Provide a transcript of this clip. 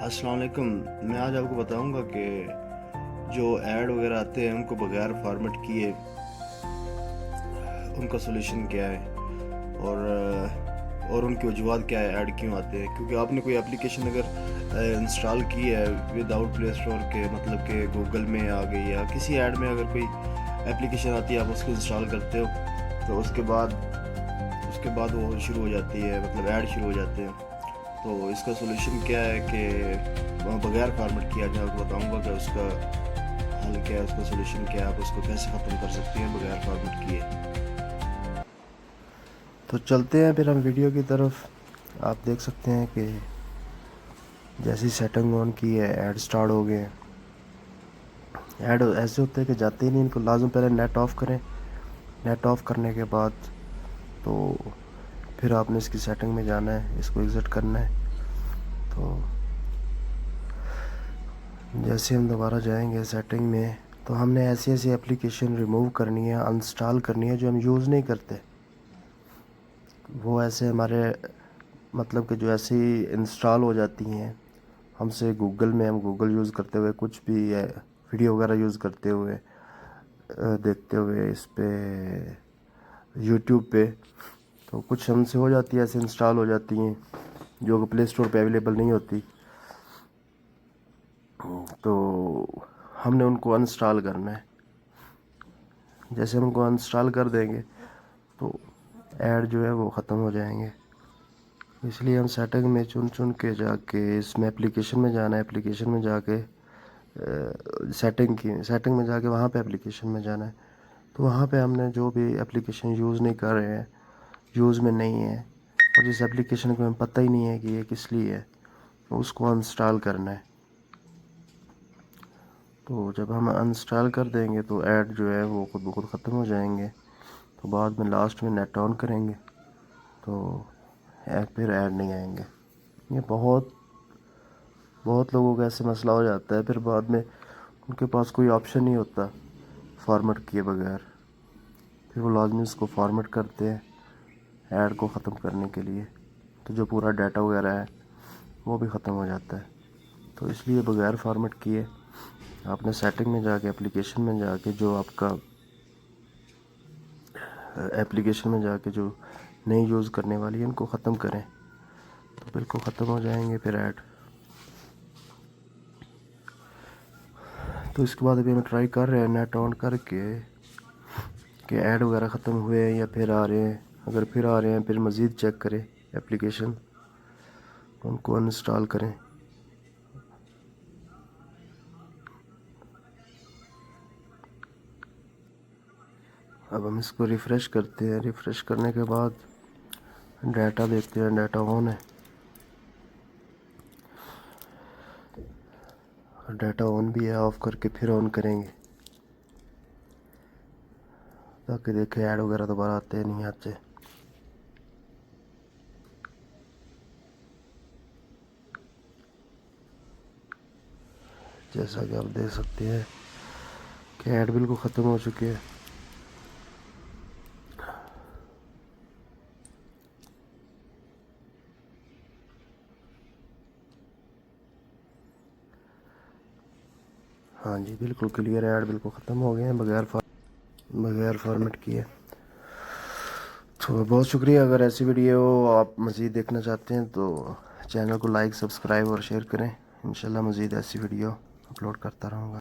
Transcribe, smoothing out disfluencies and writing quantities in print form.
السلام علیکم. میں آج آپ کو بتاؤں گا کہ جو ایڈ وغیرہ آتے ہیں ان کو بغیر فارمیٹ کیے ان کا سولیوشن کیا ہے اور ان کی وجوہات کیا ہے ایڈ کیوں آتے ہیں. کیونکہ آپ نے کوئی اپلیکیشن اگر انسٹال کی ہے ود آؤٹ پلے اسٹور کے، مطلب کہ گوگل میں آ گئی یا کسی ایڈ میں اگر کوئی اپلیکیشن آتی ہے، آپ اس کو انسٹال کرتے ہو تو اس کے بعد وہ شروع ہو جاتی ہے، مطلب ایڈ شروع ہو جاتے ہیں. تو اس کا سولوشن کیا ہے کہ بغیر فارمیٹ کیا جائے. آپ کو بتاؤں گا کہ اس کا حل کیا ہے، اس کا سولوشن کیا ہے، آپ اس کو کیسے ختم کر سکتے ہیں بغیر فارمیٹ کیے. تو چلتے ہیں پھر ہم ویڈیو کی طرف. آپ دیکھ سکتے ہیں کہ جیسی سیٹنگ آن کی ہے ایڈ سٹارٹ ہو گئے. ایڈ ایسے ہوتے ہیں کہ جاتے ہی نہیں، ان کو لازم پہلے نیٹ آف کریں. نیٹ آف کرنے کے بعد تو پھر آپ نے اس کی سیٹنگ میں جانا ہے، اس کو ایگزٹ کرنا ہے. تو جیسے ہم دوبارہ جائیں گے سیٹنگ میں تو ہم نے ایسی اپلیکیشن ریموو کرنی ہے، انسٹال کرنی ہے جو ہم یوز نہیں کرتے. وہ ایسے ہمارے مطلب کہ جو ایسے ہی انسٹال ہو جاتی ہیں ہم سے گوگل میں، ہم گوگل یوز کرتے ہوئے کچھ بھی ہے ویڈیو وغیرہ یوز کرتے ہوئے دیکھتے ہوئے اس پہ یوٹیوب پہ، تو کچھ ہم سے ہو جاتی ہے ایسے انسٹال ہو جاتی ہیں جو کہ پلے اسٹور پہ اویلیبل نہیں ہوتی. تو ہم نے ان کو انسٹال کرنا ہے. جیسے ہم ان کو انسٹال کر دیں گے تو ایڈ جو ہے وہ ختم ہو جائیں گے. اس لیے ہم سیٹنگ میں چن کے جا کے اس میں اپلیکیشن میں جانا ہے. اپلیکیشن میں جا کے سیٹنگ میں جا کے وہاں پہ اپلیکیشن میں جانا ہے. تو وہاں پہ ہم نے جو بھی اپلیکیشن یوز نہیں کر رہے ہیں، یوز میں نہیں ہے، اور جس اپلیکیشن کو ہمیں پتہ ہی نہیں ہے کہ یہ کس لیے ہے، اس کو انسٹال کرنا ہے. تو جب ہم انسٹال کر دیں گے تو ایڈ جو ہے وہ خود بخود ختم ہو جائیں گے. تو بعد میں لاسٹ میں نیٹ آن کریں گے تو پھر ایڈ نہیں آئیں گے. یہ بہت لوگوں کا ایسے مسئلہ ہو جاتا ہے. پھر بعد میں ان کے پاس کوئی آپشن نہیں ہوتا فارمیٹ کیے بغیر. پھر وہ لازمی اس کو فارمیٹ کرتے ہیں ایڈ کو ختم کرنے کے لیے. تو جو پورا ڈیٹا وغیرہ ہے وہ بھی ختم ہو جاتا ہے. تو اس لیے بغیر فارمیٹ کیے آپ نے سیٹنگ میں جا کے اپلیکیشن میں جا کے جو آپ کا اپلیکیشن میں جا کے جو نہیں یوز کرنے والی ہے ان کو ختم کریں تو بالکل ختم ہو جائیں گے پھر ایڈ. تو اس کے بعد ابھی ہم ٹرائی کر رہے ہیں نیٹ آن کر کے کہ ایڈ وغیرہ ختم ہوئے ہیں یا پھر آ رہے ہیں. اگر پھر آ رہے ہیں پھر مزید چیک کریں اپلیکیشن، ان کو انسٹال کریں. اب ہم اس کو ریفریش کرتے ہیں. ریفریش کرنے کے بعد ڈیٹا دیکھتے ہیں، ڈیٹا آن ہے. ڈیٹا آن بھی ہے، آف کر کے پھر آن کریں گے تاکہ دیکھیں ایڈ وغیرہ دوبارہ آتے ہیں نہیں آتے. جیسا کہ آپ دیکھ سکتے ہیں کہ ایڈ بالکل ختم ہو چکی ہے. ہاں جی بالکل کلیئر ہے، ایڈ بالکل ختم ہو گئے ہیں بغیر فارمیٹ کیے. تو بہت شکریہ. اگر ایسی ویڈیو آپ مزید دیکھنا چاہتے ہیں تو چینل کو لائک، سبسکرائب اور شیئر کریں. انشاءاللہ مزید ایسی ویڈیو اپلوڈ کرتا رہوں گا.